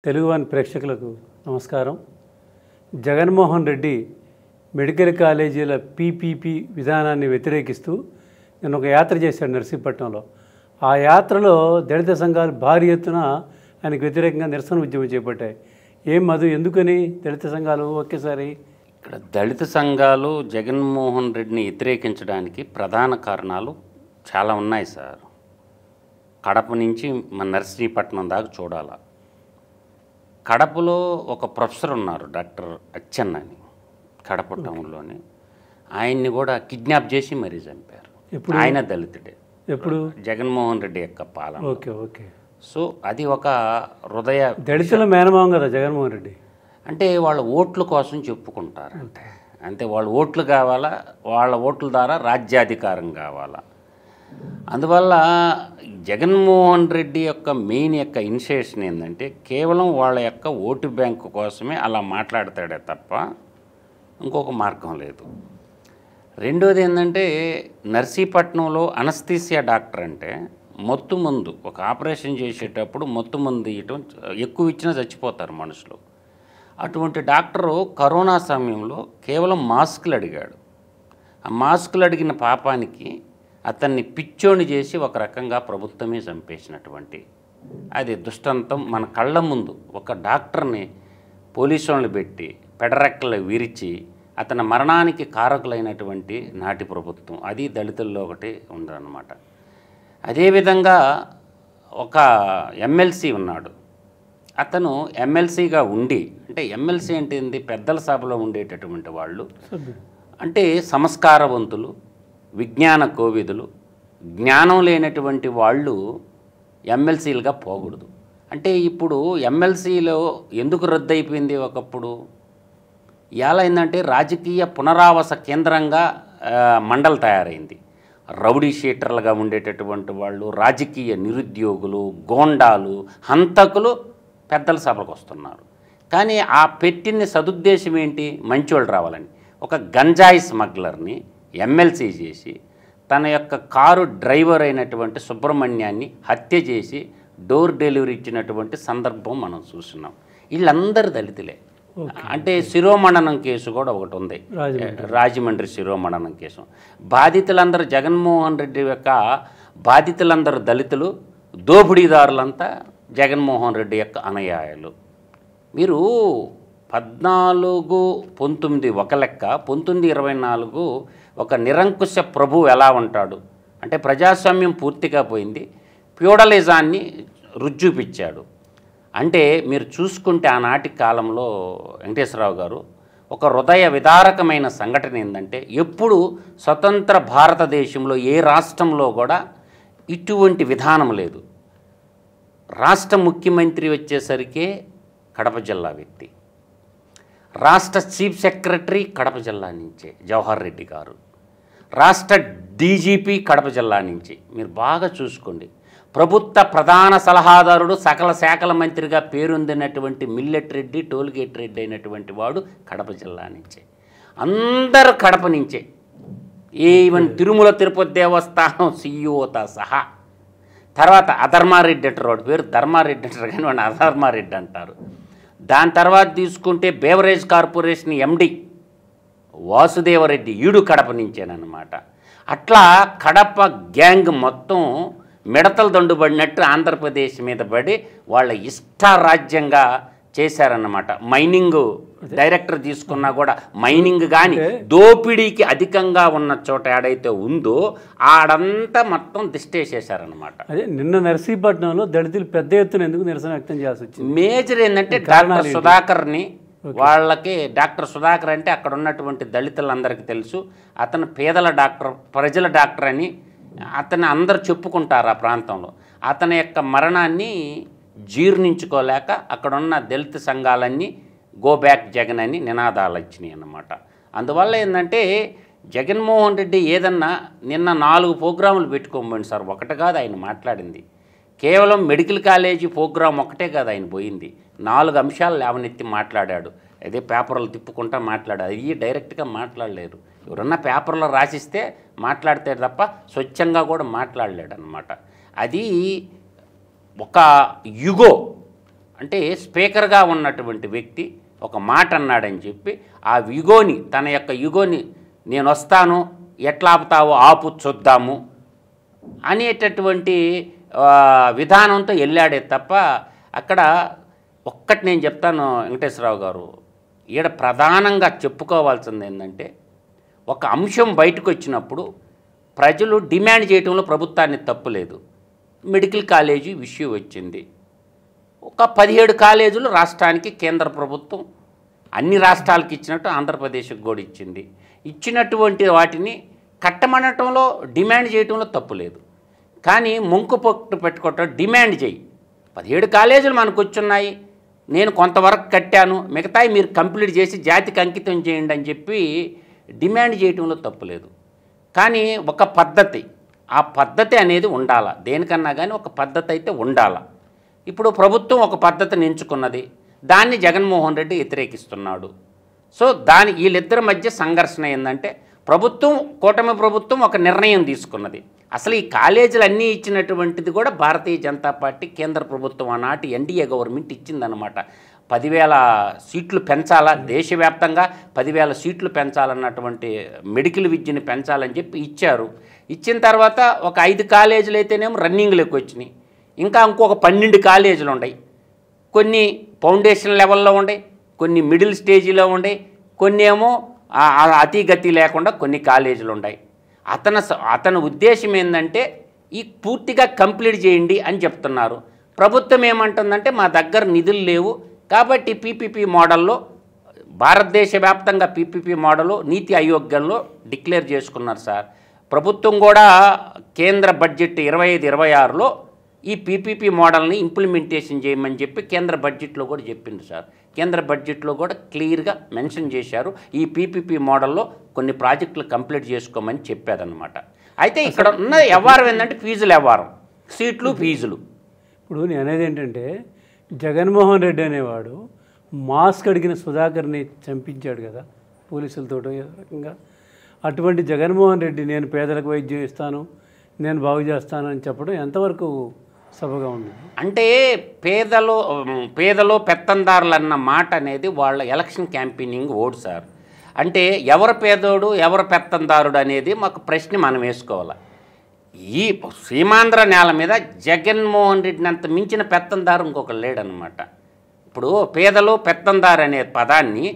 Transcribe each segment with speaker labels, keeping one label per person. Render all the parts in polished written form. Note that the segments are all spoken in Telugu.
Speaker 1: తెలుగువాన్ ప్రేక్షకులకు నమస్కారం. జగన్మోహన్ రెడ్డి మెడికల్ కాలేజీల పీపీపీ విధానాన్ని వ్యతిరేకిస్తూ నేను ఒక యాత్ర చేశాడు నర్సీపట్నంలో. ఆ యాత్రలో దళిత సంఘాలు భారీ ఎత్తున ఆయనకు వ్యతిరేకంగా నిరసన ఉద్యమం చేపట్టాయి. ఏం మధు, ఎందుకని దళిత సంఘాలు ఒకేసారి?
Speaker 2: ఇక్కడ దళిత సంఘాలు జగన్మోహన్ రెడ్డిని వ్యతిరేకించడానికి ప్రధాన కారణాలు చాలా ఉన్నాయి సార్. కడప నుంచి మన నర్సీపట్నం దాకా చూడాలి. కడపలో ఒక ప్రొఫెసర్ ఉన్నారు, డాక్టర్ అచ్చెన్న అని, కడప టౌన్లోనే. ఆయన్ని కూడా కిడ్నాప్ చేసి మరీ చంపారు. ఆయన దళితుడే. ఎప్పుడు? జగన్మోహన్ రెడ్డి యొక్క పాలన.
Speaker 1: Okay okay.
Speaker 2: సో అది ఒక హృదయ
Speaker 1: దళితుల మేనమావం కదా జగన్మోహన్ రెడ్డి.
Speaker 2: అంటే వాళ్ళ ఓట్ల కోసం చెప్పుకుంటారు. అంటే వాళ్ళ ఓట్లు కావాలా, వాళ్ళ ఓట్ల ద్వారా రాజ్యాధికారం కావాలా. అందువల్ల జగన్మోహన్ రెడ్డి యొక్క మెయిన్ యొక్క ఇనిషియేషన్ ఏంటంటే కేవలం వాళ్ళ యొక్క ఓటు బ్యాంకు కోసమే అలా మాట్లాడతాడే తప్ప ఇంకొక మార్గం లేదు. రెండోది ఏంటంటే నర్సీపట్నంలో అనస్థీసియా డాక్టర్ అంటే మత్తు మందు, ఒక ఆపరేషన్ చేసేటప్పుడు మత్తు మందు ఇవ్వటం, ఎక్కువ ఇచ్చినా చచ్చిపోతారు మనుషులు. అటువంటి డాక్టరు కరోనా సమయంలో కేవలం మాస్కులు అడిగాడు. ఆ మాస్కులు అడిగిన పాపానికి అతన్ని పిచ్చోని చేసి ఒక రకంగా ప్రభుత్వమే చంపేసినటువంటి అది దుష్టంతం మన కళ్ళ ముందు. ఒక డాక్టర్ని పోలీసు వాళ్ళని పెట్టి పెడరెక్కలు విరిచి అతని మరణానికి కారకులైనటువంటి నాటి ప్రభుత్వం, అది దళితుల్లో ఒకటి ఉందన్నమాట. అదేవిధంగా ఒక ఎమ్మెల్సీ ఉన్నాడు. అతను ఎమ్మెల్సీగా ఉండి, అంటే ఎమ్మెల్సీ అంటే ఏంటి, పెద్దల సభలో ఉండేటటువంటి వాళ్ళు, అంటే సంస్కారవంతులు, విజ్ఞాన కోవిదులు, జ్ఞానం లేనటువంటి వాళ్ళు ఎమ్మెల్సీలుగా పోకూడదు. అంటే ఇప్పుడు ఎమ్మెల్సీలో ఎందుకు రద్దు అయిపోయింది? ఒకప్పుడు ఎలా అయిందంటే రాజకీయ పునరావాస కేంద్రంగా మండలి తయారైంది. రౌడీ షీటర్లుగా ఉండేటటువంటి వాళ్ళు, రాజకీయ నిరుద్యోగులు, గోండాలు, హంతకులు పెద్దల సభకు వస్తున్నారు. కానీ ఆ పెట్టిన సదుద్దేశం ఏంటి? మంచోళ్ళు రావాలని. ఒక గంజాయి స్మగ్లర్ని ఎమ్మెల్సీ చేసి తన యొక్క కారు డ్రైవర్ అయినటువంటి సుబ్రహ్మణ్యాన్ని హత్య చేసి డోర్ డెలివరీ ఇచ్చినటువంటి సందర్భం మనం చూస్తున్నాం. వీళ్ళందరూ దళితులే. అంటే శిరోమణనం కేసు కూడా ఒకటి ఉంది, రాజమండ్రి శిరోమణనం కేసు. బాధితులందరూ జగన్మోహన్ రెడ్డి యొక్క బాధితులందరూ దళితులు, దోపిడీదారులంతా జగన్మోహన్ రెడ్డి యొక్క అనుయాయులు. మీరు 14-19 ఒక లెక్క, 19-24 ఒక నిరంకుశ ప్రభు ఎలా ఉంటాడు అంటే ప్రజాస్వామ్యం పూర్తిగా పోయింది, ఫ్యూడలిజాన్ని రుజువుపిచ్చాడు. అంటే మీరు చూసుకుంటే ఆనాటి కాలంలో వెంకటేశ్వరరావు గారు ఒక హృదయ విదారకమైన సంఘటన ఏంటంటే, ఎప్పుడు స్వతంత్ర భారతదేశంలో ఏ రాష్ట్రంలో కూడా ఇటువంటి విధానం లేదు. రాష్ట్ర ముఖ్యమంత్రి వచ్చేసరికి కడప జిల్లా వ్యక్తి, రాష్ట్ర చీఫ్ సెక్రటరీ కడప జిల్లా నుంచే జవహర్ రెడ్డి గారు, రాష్ట్ర డీజీపీ కడప జిల్లా నుంచి. మీరు బాగా చూసుకోండి. ప్రభుత్వ ప్రధాన సలహాదారుడు, సకల శాఖల మంత్రిగా పేరొందినటువంటి మిల్లెట్ రెడ్డి, టోల్గేట్ రెడ్డి అయినటువంటి వాడు కడప జిల్లా నుంచే. అందరూ కడప నుంచే. ఈవెన్ తిరుమల తిరుపతి దేవస్థానం సీఈఓతో సహా. తర్వాత అధర్మారెడ్డి అంటారు, వాడి పేరు ధర్మారెడ్డి అంటారు కానీ వాడిని అధర్మారెడ్డి అంటారు. దాని తర్వాత తీసుకుంటే బేవరేజ్ కార్పొరేషన్ ఎండి వాసుదేవరెడ్డి, ఈడు కడప నుంచేనమాట. అట్లా కడప గ్యాంగ్ మొత్తం మిడతలు దండుబడినట్టు ఆంధ్రప్రదేశ్ మీద పడి వాళ్ళ ఇష్టారాజ్యంగా చేశారన్నమాట. మైనింగ్ డైరెక్టర్ తీసుకున్నా కూడా మైనింగ్ కానీ దోపిడీకి అధికంగా ఉన్న చోట ఏడైతే ఉందో ఆడంతా మొత్తం దిష్టేసేసారనమాట.
Speaker 1: అదే నిన్న నర్సీపట్నంలో దళితులు పెద్ద ఎత్తున ఎందుకు నిరసన వ్యక్తం చేయాల్సి వచ్చింది?
Speaker 2: మేజర్ ఏంటంటే డాక్టర్ సుధాకర్ని, వాళ్ళకి డాక్టర్ సుధాకర్ అంటే అక్కడ ఉన్నటువంటి దళితులందరికీ తెలుసు. అతను పేదల డాక్టర్, ప్రజల డాక్టర్ అని అతను అందరు చెప్పుకుంటారు ఆ ప్రాంతంలో. అతని యొక్క మరణాన్ని జీర్ణించుకోలేక అక్కడున్న దళిత సంఘాలన్నీ గో బ్యాక్ జగన్ అని నినాదాలు ఇచ్చినాయి అన్నమాట. అందువల్ల ఏంటంటే జగన్మోహన్ రెడ్డి ఏదన్నా నిన్న 4 ప్రోగ్రాములు పెట్టుకోమండి సార్. ఒకటి కాదు ఆయన మాట్లాడింది, కేవలం మెడికల్ కాలేజీ ప్రోగ్రాం ఒకటే కాదు ఆయన పోయింది. 4 అంశాలు లేవనెత్తి మాట్లాడాడు. అదే పేపర్లు తిప్పుకుంటా మాట్లాడాడు. అవి డైరెక్ట్గా మాట్లాడలేరు. ఎవరన్నా పేపర్లో రాసిస్తే మాట్లాడితే తప్ప స్వచ్ఛంగా కూడా మాట్లాడలేడు అనమాట. అది ఒక యుగో అంటే స్పీకర్గా ఉన్నటువంటి వ్యక్తి ఒక మాట అన్నాడని చెప్పి ఆ యుగోని, తన యొక్క యుగోని, నేను వస్తాను ఎట్లా ఆపుతావో ఆపు చూద్దాము అనేటటువంటి విధానంతో వెళ్ళాడే తప్ప అక్కడ ఒక్కటి నేను చెప్తాను వెంకటేశ్వరరావు గారు, ఈడ ప్రధానంగా చెప్పుకోవాల్సింది ఏంటంటే ఒక అంశం బయటకు వచ్చినప్పుడు ప్రజలు డిమాండ్ చేయడంలో ప్రభుత్వాన్ని తప్పులేదు. మెడికల్ కాలేజీ విషయం వచ్చింది, ఒక 17 కాలేజీలు రాష్ట్రానికి కేంద్ర ప్రభుత్వం అన్ని రాష్ట్రాలకు ఇచ్చినట్టు ఆంధ్రప్రదేశ్కి కూడా ఇచ్చింది. ఇచ్చినటువంటి వాటిని కట్టమనటంలో డిమాండ్ చేయడంలో తప్పు లేదు. కానీ ముంకు పొట్టు పెట్టుకోవటం డిమాండ్ చేయి, 17 కాలేజీలు మనకు వచ్చున్నాయి, నేను కొంతవరకు కట్టాను, మిగతాయి మీరు కంప్లీట్ చేసి జాతికి అంకితం చేయండి అని చెప్పి డిమాండ్ చేయడంలో తప్పు లేదు. కానీ ఒక పద్ధతి, ఆ పద్ధతి అనేది ఉండాలా, దేనికన్నా కానీ ఒక పద్ధతి అయితే ఉండాలా. ఇప్పుడు ప్రభుత్వం ఒక పద్ధతిని ఎంచుకున్నది, దాన్ని జగన్మోహన్ రెడ్డి వ్యతిరేకిస్తున్నాడు. సో వీళ్ళిద్దరి మధ్య సంఘర్షణ ఏంటంటే ప్రభుత్వం, కూటమి ప్రభుత్వం ఒక నిర్ణయం తీసుకున్నది. అసలు ఈ కాలేజీలు అన్నీ ఇచ్చినటువంటిది కూడా భారతీయ జనతా పార్టీ కేంద్ర ప్రభుత్వం ఆనాటి ఎన్డీఏ గవర్నమెంట్ ఇచ్చిందనమాట. 10,000 సీట్లు పెంచాలా, దేశవ్యాప్తంగా 10,000 సీట్లు పెంచాలన్నటువంటి మెడికల్ విద్యని పెంచాలని చెప్పి ఇచ్చారు. ఇచ్చిన తర్వాత ఒక 5 కాలేజీలు అయితేనేమో రన్నింగ్లోకి వచ్చినాయి, ఇంకా ఇంకొక 12 కాలేజీలు ఉన్నాయి. కొన్ని ఫౌండేషన్ లెవెల్లో ఉన్నాయి, కొన్ని మిడిల్ స్టేజీలో ఉన్నాయి, కొన్ని ఏమో అతిగతి లేకుండా కొన్ని కాలేజీలు ఉన్నాయి. అతని ఉద్దేశం ఏంటంటే ఈ పూర్తిగా కంప్లీట్ చేయండి అని చెప్తున్నారు. ప్రభుత్వం ఏమంటుందంటే మా దగ్గర నిధులు లేవు కాబట్టి పీపీపీ మోడల్లో, భారతదేశ వ్యాప్తంగా పీపీపీ మోడల్ నీతి ఆయోగ్యంలో డిక్లేర్ చేసుకున్నారు సార్. ప్రభుత్వం కూడా కేంద్ర బడ్జెట్ 25-26లో ఈ పీపీపీ మోడల్ని ఇంప్లిమెంటేషన్ చేయమని చెప్పి కేంద్ర బడ్జెట్లో కూడా చెప్పింది సార్. కేంద్ర బడ్జెట్లో కూడా క్లియర్గా మెన్షన్ చేశారు, ఈ పీపీపీ మోడల్లో కొన్ని ప్రాజెక్టులు కంప్లీట్ చేసుకోమని చెప్పారనమాట. అయితే ఇక్కడ ఉన్న వ్యవహారం ఏంటంటే ఫీజులు వ్యవహారం, సీట్లు ఫీజులు.
Speaker 1: ఇప్పుడు నేను అనేది ఏంటంటే జగన్మోహన్ రెడ్డి అనేవాడు మాస్క్ అడిగిన సుధాకర్ని చంపించాడు కదా పోలీసులతో రకంగా. అటువంటి జగన్మోహన్ రెడ్డి నేను పేదలకు వైద్యం ఇస్తాను, నేను బాగు చేస్తాను అని చెప్పడం ఎంతవరకు సభగా ఉంది?
Speaker 2: అంటే పేదలో పెత్తందారులు అన్న మాట అనేది వాళ్ళ ఎలక్షన్ క్యాంపెయినింగ్ ఓడు సార్. అంటే ఎవరు పేదోడు ఎవరు పెత్తందారుడు అనేది మాకు ప్రశ్న మనం వేసుకోవాలి. ఈ సీమాంధ్ర నేల మీద జగన్మోహన్ రెడ్డిని అంత మించిన పెత్తందారు ఇంకొకరు లేడనమాట. ఇప్పుడు పేదలు పెత్తందారు అనే పదాన్ని,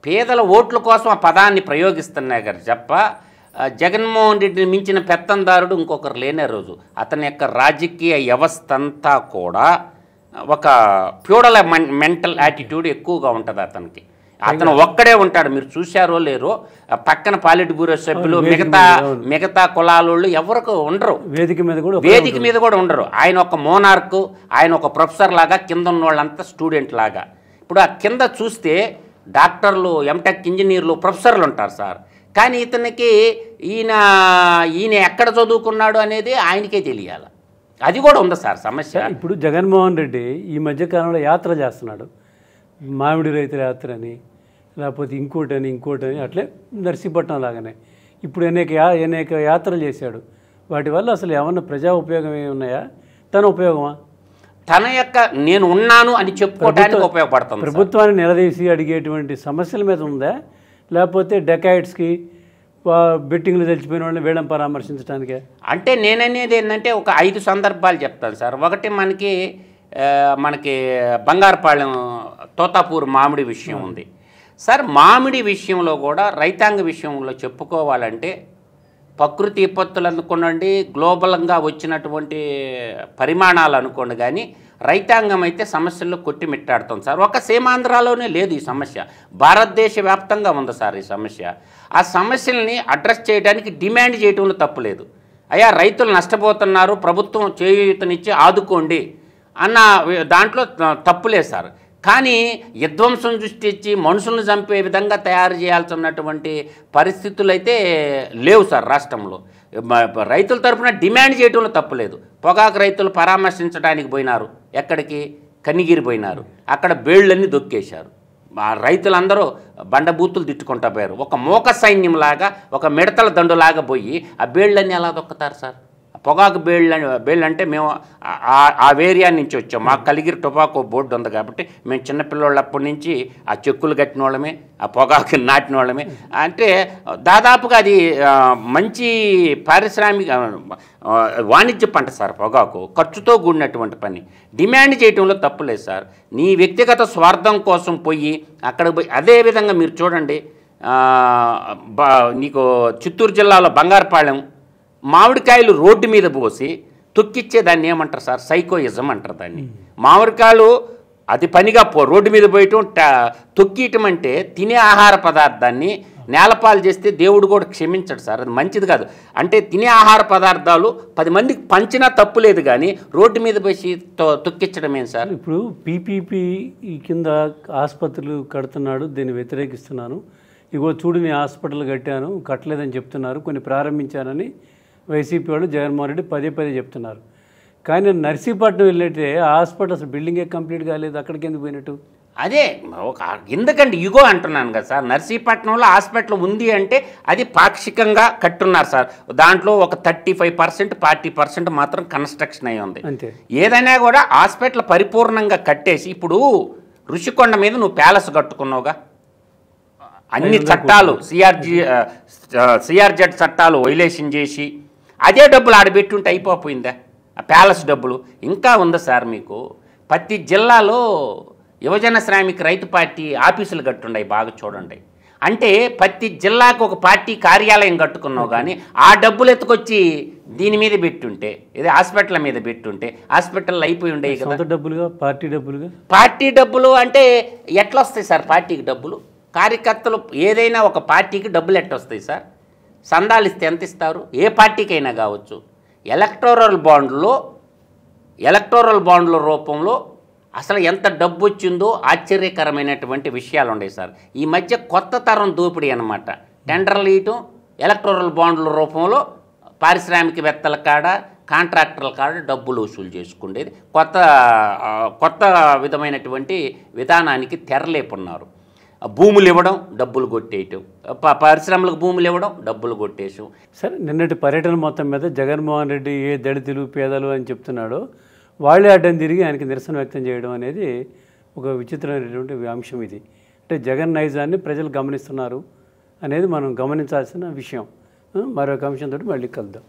Speaker 2: పేదల ఓట్ల కోసం ఆ పదాన్ని ప్రయోగిస్తున్నాయి గారు తప్ప జగన్మోహన్ రెడ్డిని మించిన పెత్తందారుడు ఇంకొకరు లేనే రోజు. అతని యొక్క రాజకీయ వ్యవస్థ అంతా కూడా ఒక ఫ్యూడల్ మెంటల్ యాటిట్యూడ్ ఎక్కువగా ఉంటుంది అతనికి. అతను ఒక్కడే ఉంటాడు, మీరు చూశారో లేరో, పక్కన పాలిట్ బ్యూరో సభ్యులు మిగతా కులాలోళ్ళు ఎవరికి ఉండరు, వేదిక మీద కూడా ఉండరు. ఆయన ఒక మోనార్కు, ఆయన ఒక ప్రొఫెసర్ లాగా, కింద ఉన్న వాళ్ళంతా స్టూడెంట్ లాగా. ఇప్పుడు ఆ కింద చూస్తే డాక్టర్లు, ఎంటెక్ ఇంజనీర్లు, ప్రొఫెసర్లు ఉంటారు సార్. కానీ ఇతనికి ఈయన ఎక్కడ చదువుకున్నాడు అనేది ఆయనకే తెలియాలి. అది కూడా ఉంది సార్ సమస్య.
Speaker 1: ఇప్పుడు జగన్మోహన్ రెడ్డి ఈ మధ్యకాలంలో యాత్ర చేస్తున్నాడు, మామిడి రైతుల యాత్ర అని, లేకపోతే ఇంకోటని అట్లే నర్సీపట్నం లాగానే ఇప్పుడు అనేక యాత్రలు చేశాడు. వాటి వల్ల అసలు ఏమన్నా ప్రజా ఉపయోగం ఏమున్నాయా, తన ఉపయోగమా?
Speaker 2: తన యొక్క నేను ఉన్నాను అని చెప్పుకోవడానికి ఉపయోగపడుతుంది.
Speaker 1: ప్రభుత్వాన్ని నిలదీసి అడిగేటువంటి సమస్యల మీద ఉందా, లేకపోతే డెకాయిడ్స్కి బెట్టింగ్లు తెలిసిపోయిన వాళ్ళని వేళం పరామర్శించడానికే?
Speaker 2: అంటే నేననేది ఏంటంటే ఒక 5 సందర్భాలు చెప్తాను సార్. ఒకటి మనకి బంగారుపాళెం తోతాపూర్ మామిడి విషయం ఉంది సార్. మామిడి విషయంలో కూడా రైతాంగ విషయంలో చెప్పుకోవాలంటే ప్రకృతి విపత్తులు అనుకోండి, గ్లోబల్గా వచ్చినటువంటి పరిమాణాలు అనుకోండి, కానీ రైతాంగం అయితే సమస్యల్లో కొట్టిమిట్టాడుతుంది సార్. ఒక సీమాంధ్రాలోనే లేదు ఈ సమస్య, భారతదేశ వ్యాప్తంగా ఉంది సార్ ఈ సమస్య. ఆ సమస్యల్ని అడ్రస్ చేయడానికి డిమాండ్ చేయడంలో తప్పులేదు. అయ్యా రైతులు నష్టపోతున్నారు, ప్రభుత్వం చేయూతనిచ్చి ఆదుకోండి అన్న దాంట్లో తప్పులేదు సార్. కానీ విధ్వంసం సృష్టించి మనుషులను చంపే విధంగా తయారు చేయాల్సినటువంటి పరిస్థితులు అయితే లేవు సార్ రాష్ట్రంలో. రైతుల తరఫున డిమాండ్ చేయడంలో తప్పులేదు. పొగాకు రైతులు పరామర్శించడానికి పోయినారు, ఎక్కడికి? కనిగిరి పోయినారు, అక్కడ బేళ్లన్నీ దొక్కేశారు. రైతులందరూ బండబూతులు తిట్టుకుంటా పోయారు. ఒక మోక సైన్యంలాగా, ఒక మిడతల దండులాగా పోయి ఆ బేళ్లన్నీ ఎలా దొక్కుతారు సార్? పొగాకు బేళ్ళు అంటే మేము ఆ ఏరియా నుంచి వచ్చాం. మాకు కలిగిరి టొబాకో బోర్డు ఉంది కాబట్టి మేము చిన్నపిల్లలప్పటి నుంచి ఆ చెక్కులు కట్టిన వాళ్ళమే, ఆ పొగాకు నాటిన వాళ్ళమే. అంటే దాదాపుగా అది మంచి పారిశ్రామిక వాణిజ్య పంట సార్. పొగాకు ఖర్చుతో కూడినటువంటి పని. డిమాండ్ చేయటంలో తప్పులేదు సార్. నీ వ్యక్తిగత స్వార్థం కోసం పోయి అక్కడ పోయి అదేవిధంగా మీరు చూడండి, నీకు చిత్తూరు జిల్లాలో బంగారుపాలెం మామిడికాయలు రోడ్డు మీద పోసి తొక్కిచ్చే దాన్ని ఏమంటారు సార్? సైకోయిజం అంటారు దాన్ని. మామిడికాయలు అది పనిగా రోడ్డు మీద పోయటం, తొక్కియటం అంటే తినే ఆహార పదార్థాన్ని నేలపాలు చేస్తే దేవుడు కూడా క్షమించడు సార్. అది మంచిది కాదు. అంటే తినే ఆహార పదార్థాలు 10 మందికి పంచినా తప్పు లేదు, కానీ రోడ్డు మీద పోసి తొక్కించడం ఏం సార్?
Speaker 1: ఇప్పుడు పీపీపీ కింద ఆసుపత్రులు కడుతున్నాడు, దీన్ని వ్యతిరేకిస్తున్నాను. ఇగో చూడు నీ హాస్పిటల్ కట్టాను, కట్టలేదని చెప్తున్నారు. కొన్ని ప్రారంభించానని వైసీపీ వాళ్ళు జగన్మోహన్ రెడ్డి పదే చెప్తున్నారు. కానీ నర్సీపట్నం వెళ్ళితే ఆ హాస్పిటల్ అసలు బిల్డింగే కంప్లీట్ కాలేదు, అక్కడికి ఎందుకు పోయినట్టు?
Speaker 2: అదే ఎందుకంటే ఇగో అంటున్నాను కదా సార్. నర్సీపట్నంలో హాస్పిటల్ ఉంది అంటే అది పాక్షికంగా కట్టున్నారు సార్. దాంట్లో ఒక 35% 40% మాత్రం కన్స్ట్రక్షన్ అయి ఉంది. ఏదైనా కూడా హాస్పిటల్ పరిపూర్ణంగా కట్టేసి, ఇప్పుడు ఋషికొండ మీద నువ్వు ప్యాలెస్ కట్టుకున్నావుగా, అన్ని చట్టాలు సిఆర్జెడ్ చట్టాలు వైలేషన్ చేసి అదే డబ్బులు ఆడబెట్టుంటే అయిపోయిందా? ఆ ప్యాలెస్ డబ్బులు ఇంకా ఉందా సార్ మీకు? ప్రతి జిల్లాలో యువజన శ్రామిక రైతు పార్టీ ఆఫీసులు కట్టుండయి, బాగా చూడండి. అంటే ప్రతి జిల్లాకు ఒక పార్టీ కార్యాలయం కట్టుకున్నావు, కానీ ఆ డబ్బులు ఎత్తుకొచ్చి దీని మీద పెట్టుంటే, ఇది హాస్పిటల్ మీద పెట్టుంటే హాస్పిటల్ అయిపోయి ఉండేవి కదా.
Speaker 1: డబ్బులుగా
Speaker 2: పార్టీ డబ్బులు అంటే ఎట్లా వస్తాయి సార్? పార్టీకి డబ్బులు, కార్యకర్తలు ఏదైనా ఒక పార్టీకి డబ్బులు ఎట్లా వస్తాయి సార్? సందాలు ఇస్తే ఎంత ఇస్తారు? ఏ పార్టీకైనా కావచ్చు. ఎలక్టోరల్ బాండ్ల రూపంలో అసలు ఎంత డబ్బు వచ్చిందో ఆశ్చర్యకరమైనటువంటి విషయాలు ఉన్నాయి సార్. ఈ మధ్య కొత్త తరం దోపిడీ అన్నమాట. టెండర్లు ఇవ్వటం, ఎలక్టోరల్ బాండ్ల రూపంలో పారిశ్రామికవేత్తల కాడ, కాంట్రాక్టర్ల కాడ డబ్బులు వసూలు చేసుకునేది కొత్త విధమైనటువంటి విధానానికి తెరలేపున్నారు. భూములు ఇవ్వడం, డబ్బులు కొట్టేయటం, పరిశ్రమలకు భూములు ఇవ్వడం, డబ్బులు కొట్టేయటం.
Speaker 1: సరే, నిన్నటి పర్యటన మొత్తం మీద జగన్మోహన్ రెడ్డి ఏ దళితులు పేదలు అని చెప్తున్నాడో వాళ్ళే అడ్డం తిరిగి ఆయనకి నిరసన వ్యక్తం చేయడం అనేది ఒక విచిత్రమైనటువంటి అంశం. ఇది అంటే జగన్ నైజాన్ని ప్రజలు గమనిస్తున్నారు అనేది మనం గమనించాల్సిన విషయం. మరొక అంశంతో మళ్ళీ కలుద్దాం.